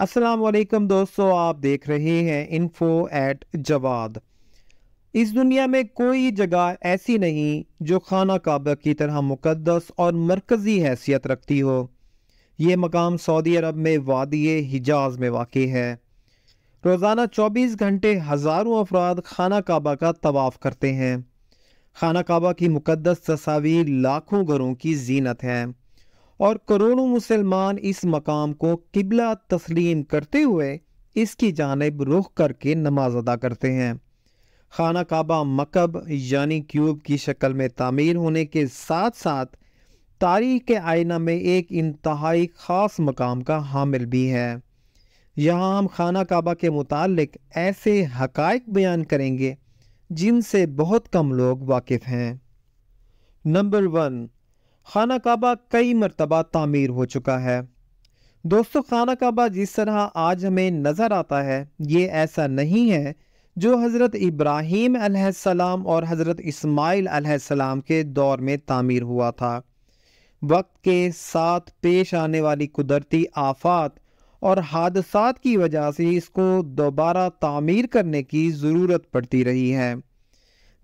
السلام علیکم دوستو، آپ دیکھ رہے ہیں انفو ایٹ جواد۔ اس دنیا میں کوئی جگہ ایسی نہیں جو خانہ کعبہ کی طرح مقدس اور مرکزی حیثیت رکھتی ہو۔ یہ مقام سعودی عرب میں وادی حجاز میں واقع ہے۔ روزانہ 24 گھنٹے ہزاروں افراد خانہ کعبہ کا طواف کرتے ہیں۔ خانہ کعبہ کی مقدس تصاویر لاکھوں گھروں کی زینت ہے اور کروڑوں مسلمان اس مقام کو قبلہ تسلیم کرتے ہوئے اس کی جانب رخ کر کے نماز ادا کرتے ہیں۔ خانہ کعبہ مکعب یعنی کیوب کی شکل میں تعمیر ہونے کے ساتھ ساتھ تاریخ کے آئینہ میں ایک انتہائی خاص مقام کا حامل بھی ہے۔ یہاں ہم خانہ کعبہ کے متعلق ایسے حقائق بیان کریں گے جن سے بہت کم لوگ واقف ہیں۔ نمبر 1، خانہ کعبہ کئی مرتبہ تعمیر ہو چکا ہے۔ دوستو، خانہ کعبہ جس طرح آج ہمیں نظر آتا ہے یہ ایسا نہیں ہے جو حضرت ابراہیم علیہ السلام اور حضرت اسماعیل علیہ السلام کے دور میں تعمیر ہوا تھا۔ وقت کے ساتھ پیش آنے والی قدرتی آفات اور حادثات کی وجہ سے اس کو دوبارہ تعمیر کرنے کی ضرورت پڑتی رہی ہے۔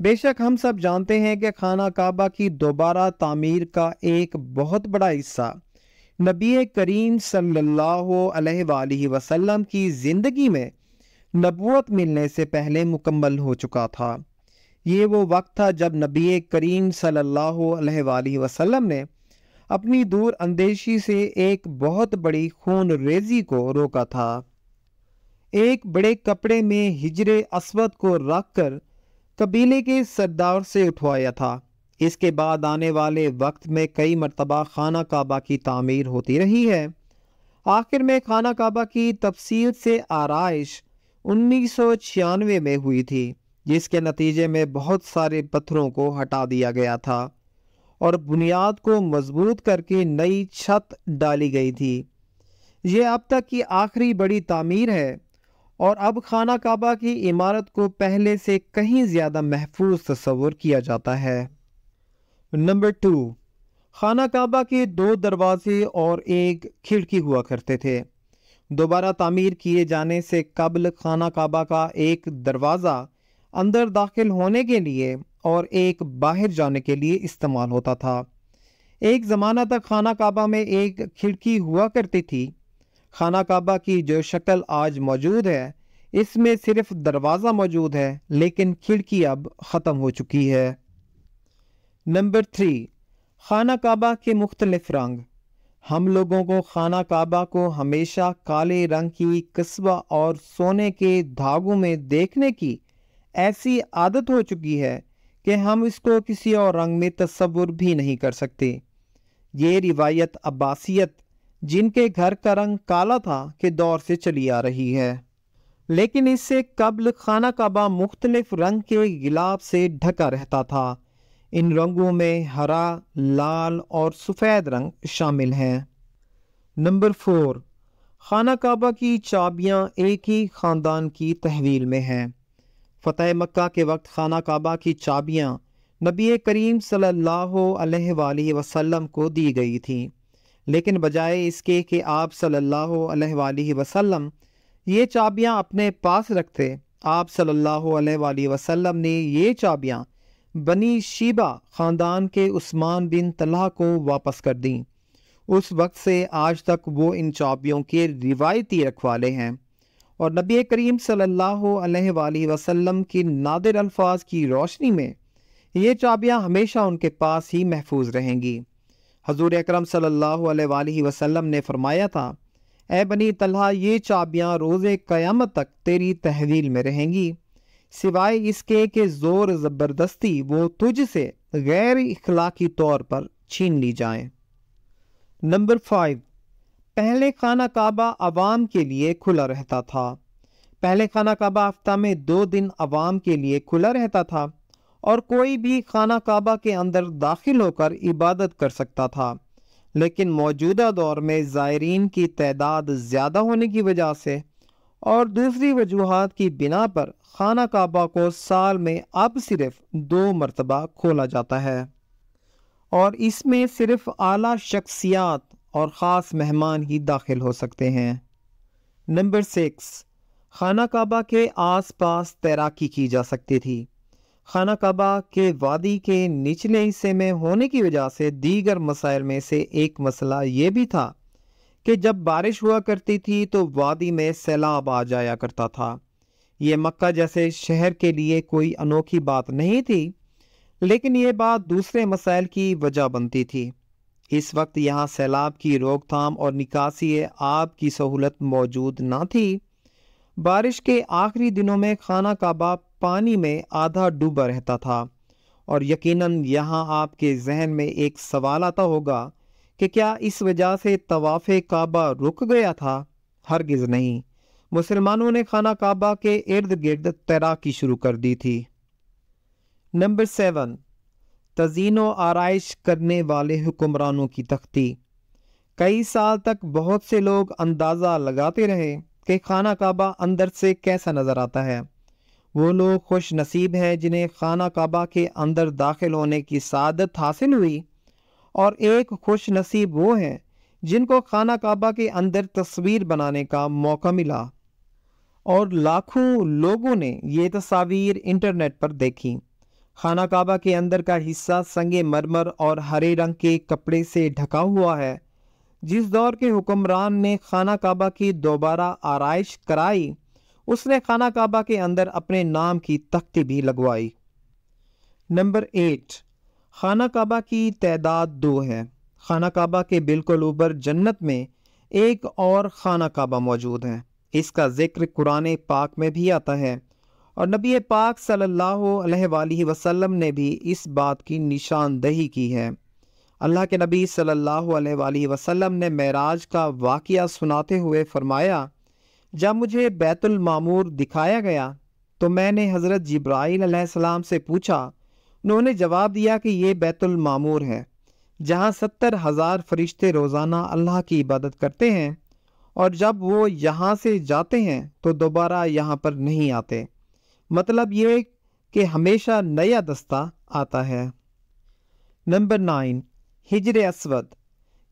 بے شک ہم سب جانتے ہیں کہ خانہ کعبہ کی دوبارہ تعمیر کا ایک بہت بڑا حصہ نبی کریم صلی اللہ علیہ وآلہ وسلم کی زندگی میں نبوت ملنے سے پہلے مکمل ہو چکا تھا۔ یہ وہ وقت تھا جب نبی کریم صلی اللہ علیہ وآلہ وسلم نے اپنی دور اندیشی سے ایک بہت بڑی خون ریزی کو روکا تھا۔ ایک بڑے کپڑے میں حجر اسود کو رکھ کر قبیلے کے سردار سے اٹھوایا تھا۔ اس کے بعد آنے والے وقت میں کئی مرتبہ خانہ کعبہ کی تعمیر ہوتی رہی ہے۔ آخر میں خانہ کعبہ کی تفصیل سے آرائش 1996 میں ہوئی تھی، جس کے نتیجے میں بہت سارے پتھروں کو ہٹا دیا گیا تھا اور بنیاد کو مضبوط کر کے نئی چھت ڈالی گئی تھی۔ یہ اب تک کی آخری بڑی تعمیر ہے اور اب خانہ کعبہ کی عمارت کو پہلے سے کہیں زیادہ محفوظ تصور کیا جاتا ہے۔ نمبر 2، خانہ کعبہ کے 2 دروازے اور ایک کھڑکی ہوا کرتے تھے۔ دوبارہ تعمیر کیے جانے سے قبل خانہ کعبہ کا ایک دروازہ اندر داخل ہونے کے لیے اور ایک باہر جانے کے لیے استعمال ہوتا تھا۔ ایک زمانہ تک خانہ کعبہ میں ایک کھڑکی ہوا کرتی تھی۔ خانہ کعبہ کی جو شکل آج موجود ہے اس میں صرف دروازہ موجود ہے، لیکن کھڑکی اب ختم ہو چکی ہے۔ نمبر 3، خانہ کعبہ کے مختلف رنگ۔ ہم لوگوں کو خانہ کعبہ کو ہمیشہ کالے رنگ کی قصبہ اور سونے کے دھاگوں میں دیکھنے کی ایسی عادت ہو چکی ہے کہ ہم اس کو کسی اور رنگ میں تصور بھی نہیں کر سکتے۔ یہ روایت عباسیت، جن کے گھر کا رنگ کالا تھا، کے دور سے چلی آ رہی ہے، لیکن اس سے قبل خانہ کعبہ مختلف رنگ کے غلاف سے ڈھکا رہتا تھا۔ ان رنگوں میں ہرا، لال اور سفید رنگ شامل ہیں۔ نمبر 4، خانہ کعبہ کی چابیاں ایک ہی خاندان کی تحویل میں ہیں۔ فتح مکہ کے وقت خانہ کعبہ کی چابیاں نبی کریم صلی اللہ علیہ وآلہ وسلم کو دی گئی تھیں، لیکن بجائے اس کے کہ آپ صلی اللہ علیہ وآلہ وسلم یہ چابیاں اپنے پاس رکھتے، آپ صلی اللہ علیہ وآلہ وسلم نے یہ چابیاں بنی شیبہ خاندان کے عثمان بن طلحہ کو واپس کر دیں۔ اس وقت سے آج تک وہ ان چابیوں کے روایتی رکھوالے ہیں اور نبی کریم صلی اللہ علیہ وآلہ وسلم کی نادر الفاظ کی روشنی میں یہ چابیاں ہمیشہ ان کے پاس ہی محفوظ رہیں گی۔ حضور اکرم صلی اللہ علیہ وآلہ وسلم نے فرمایا تھا، اے بنی طلحہ، یہ چابیاں روز قیامت تک تیری تحویل میں رہیں گی، سوائے اس کے کہ زور زبردستی وہ تجھ سے غیر اخلاقی طور پر چھین لی جائیں۔ نمبر 5، پہلے خانہ کعبہ عوام کے لیے کھلا رہتا تھا۔ پہلے خانہ کعبہ ہفتہ میں 2 دن عوام کے لیے کھلا رہتا تھا اور کوئی بھی خانہ کعبہ کے اندر داخل ہو کر عبادت کر سکتا تھا، لیکن موجودہ دور میں زائرین کی تعداد زیادہ ہونے کی وجہ سے اور دوسری وجوہات کی بنا پر خانہ کعبہ کو سال میں اب صرف 2 مرتبہ کھولا جاتا ہے اور اس میں صرف اعلیٰ شخصیات اور خاص مہمان ہی داخل ہو سکتے ہیں۔ نمبر 6، خانہ کعبہ کے آس پاس تیراکی کی جا سکتی تھی۔ خانہ کعبہ کے وادی کے نچلے حصے میں ہونے کی وجہ سے دیگر مسائل میں سے ایک مسئلہ یہ بھی تھا کہ جب بارش ہوا کرتی تھی تو وادی میں سیلاب آ جایا کرتا تھا۔ یہ مکہ جیسے شہر کے لیے کوئی انوکھی بات نہیں تھی، لیکن یہ بات دوسرے مسائل کی وجہ بنتی تھی۔ اس وقت یہاں سیلاب کی روک تھام اور نکاسی آب کی سہولت موجود نہ تھی۔ بارش کے آخری دنوں میں خانہ کعبہ پانی میں آدھا ڈوبا رہتا تھا، اور یقیناً یہاں آپ کے ذہن میں ایک سوال آتا ہوگا کہ کیا اس وجہ سے طواف کعبہ رک گیا تھا؟ ہرگز نہیں، مسلمانوں نے خانہ کعبہ کے ارد گرد تیراکی شروع کر دی تھی۔ نمبر 7، تزئین و آرائش کرنے والے حکمرانوں کی تختی۔ کئی سال تک بہت سے لوگ اندازہ لگاتے رہے کہ خانہ کعبہ اندر سے کیسا نظر آتا ہے۔ وہ لوگ خوش نصیب ہیں جنہیں خانہ کعبہ کے اندر داخل ہونے کی سعادت حاصل ہوئی، اور ایک خوش نصیب وہ ہیں جن کو خانہ کعبہ کے اندر تصویر بنانے کا موقع ملا، اور لاکھوں لوگوں نے یہ تصاویر انٹرنیٹ پر دیکھی۔ خانہ کعبہ کے اندر کا حصہ سنگ مرمر اور ہرے رنگ کے کپڑے سے ڈھکا ہوا ہے۔ جس دور کے حکمران نے خانہ کعبہ کی دوبارہ آرائش کرائی، اس نے خانہ کعبہ کے اندر اپنے نام کی تختی بھی لگوائی۔ نمبر 8، خانہ کعبہ کی تعداد 2 ہے۔ خانہ کعبہ کے بالکل اوپر جنت میں ایک اور خانہ کعبہ موجود ہے۔ اس کا ذکر قرآن پاک میں بھی آتا ہے، اور نبی پاک صلی اللہ علیہ وآلہ وسلم نے بھی اس بات کی نشاندہی کی ہے۔ اللہ کے نبی صلی اللہ علیہ وآلہ وسلم نے معراج کا واقعہ سناتے ہوئے فرمایا، جب مجھے بیت المعمور دکھایا گیا تو میں نے حضرت جبرائیل علیہ السلام سے پوچھا۔ انہوں نے جواب دیا کہ یہ بیت المعمور ہے، جہاں 70,000 فرشتے روزانہ اللہ کی عبادت کرتے ہیں، اور جب وہ یہاں سے جاتے ہیں تو دوبارہ یہاں پر نہیں آتے۔ مطلب یہ کہ ہمیشہ نیا دستہ آتا ہے۔ نمبر 9، حجر اسود۔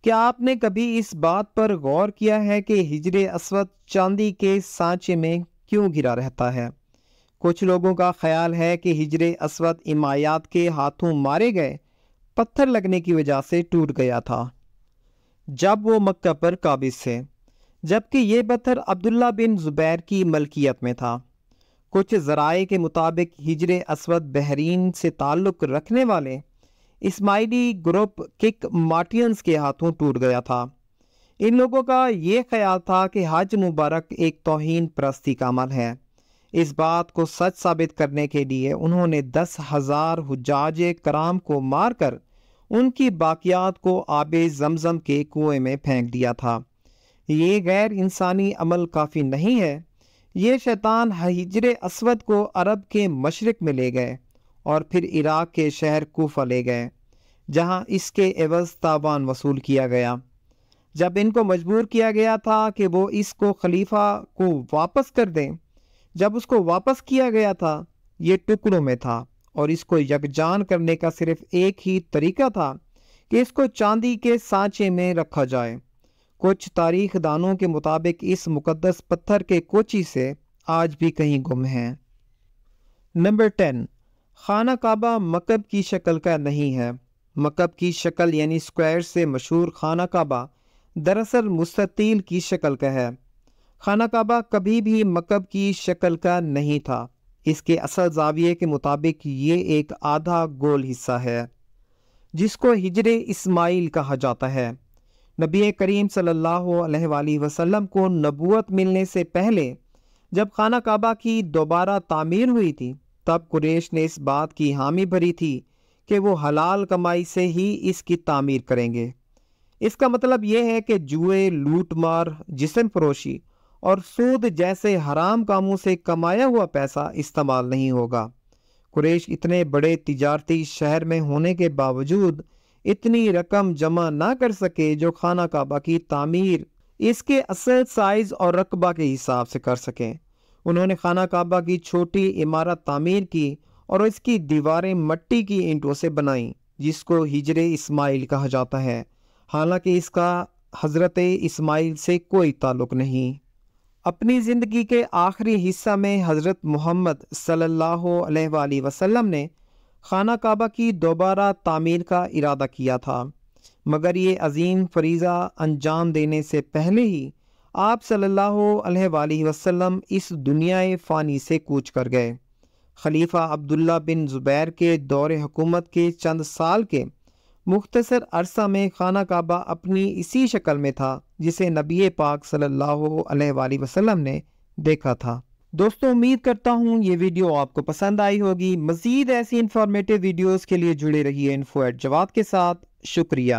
کیا آپ نے کبھی اس بات پر غور کیا ہے کہ حجر اسود چاندی کے سانچے میں کیوں گھرا رہتا ہے؟ کچھ لوگوں کا خیال ہے کہ حجر اسود امایات کے ہاتھوں مارے گئے پتھر لگنے کی وجہ سے ٹوٹ گیا تھا جب وہ مکہ پر قابض تھے، جبکہ یہ پتھر عبداللہ بن زبیر کی ملکیت میں تھا۔ کچھ ذرائع کے مطابق حجر اسود بحرین سے تعلق رکھنے والے اسماعیلی گروپ کک مارٹینز کے ہاتھوں ٹوٹ گیا تھا۔ ان لوگوں کا یہ خیال تھا کہ حج مبارک ایک توہین پرستی کا عمل ہے۔ اس بات کو سچ ثابت کرنے کے لیے انہوں نے 10,000 حجاج کرام کو مار کر ان کی باقیات کو آب زمزم کے کنویں میں پھینک دیا تھا۔ یہ غیر انسانی عمل کافی نہیں ہے۔ یہ شیطان حجر اسود کو عرب کے مشرق میں لے گئے اور پھر عراق کے شہر کوفہ لے گئے، جہاں اس کے عوض تاوان وصول کیا گیا۔ جب ان کو مجبور کیا گیا تھا کہ وہ اس کو خلیفہ کو واپس کر دیں، جب اس کو واپس کیا گیا تھا یہ ٹکڑوں میں تھا، اور اس کو یکجان کرنے کا صرف ایک ہی طریقہ تھا کہ اس کو چاندی کے سانچے میں رکھا جائے۔ کچھ تاریخ دانوں کے مطابق اس مقدس پتھر کے کوچی سے آج بھی کہیں گم ہیں۔ نمبر 10، خانہ کعبہ مکعب کی شکل کا نہیں ہے۔ مکعب کی شکل یعنی سکوائر سے مشہور خانہ کعبہ دراصل مستطیل کی شکل کا ہے۔ خانہ کعبہ کبھی بھی مکعب کی شکل کا نہیں تھا۔ اس کے اصل زاویے کے مطابق یہ ایک آدھا گول حصہ ہے جس کو حجر اسماعیل کہا جاتا ہے۔ نبی کریم صلی اللہ علیہ وآلہ وسلم کو نبوت ملنے سے پہلے جب خانہ کعبہ کی دوبارہ تعمیر ہوئی تھی، تب قریش نے اس بات کی حامی بھری تھی کہ وہ حلال کمائی سے ہی اس کی تعمیر کریں گے۔ اس کا مطلب یہ ہے کہ جوئے، لوٹ مار، جسم فروشی اور سود جیسے حرام کاموں سے کمایا ہوا پیسہ استعمال نہیں ہوگا۔ قریش اتنے بڑے تجارتی شہر میں ہونے کے باوجود اتنی رقم جمع نہ کر سکے جو خانہ کعبہ کی تعمیر اس کے اصل سائز اور رقبہ کے حساب سے کر سکیں۔ انہوں نے خانہ کعبہ کی چھوٹی عمارت تعمیر کی اور اس کی دیواریں مٹی کی اینٹوں سے بنائیں، جس کو حجر اسماعیل کہا جاتا ہے، حالانکہ اس کا حضرت اسماعیل سے کوئی تعلق نہیں۔ اپنی زندگی کے آخری حصہ میں حضرت محمد صلی اللہ علیہ وآلہ وسلم نے خانہ کعبہ کی دوبارہ تعمیر کا ارادہ کیا تھا، مگر یہ عظیم فریضہ انجام دینے سے پہلے ہی آپ صلی اللہ علیہ وآلہ وسلم اس دنیا فانی سے کوچ کر گئے۔ خلیفہ عبداللہ بن زبیر کے دور حکومت کے چند سال کے مختصر عرصہ میں خانہ کعبہ اپنی اسی شکل میں تھا جسے نبی پاک صلی اللہ علیہ وآلہ وسلم نے دیکھا تھا۔ دوستوں، امید کرتا ہوں یہ ویڈیو آپ کو پسند آئی ہوگی۔ مزید ایسی انفارمیٹیو ویڈیوز کے لیے جڑے رہیے info@jawad کے ساتھ۔ شکریہ۔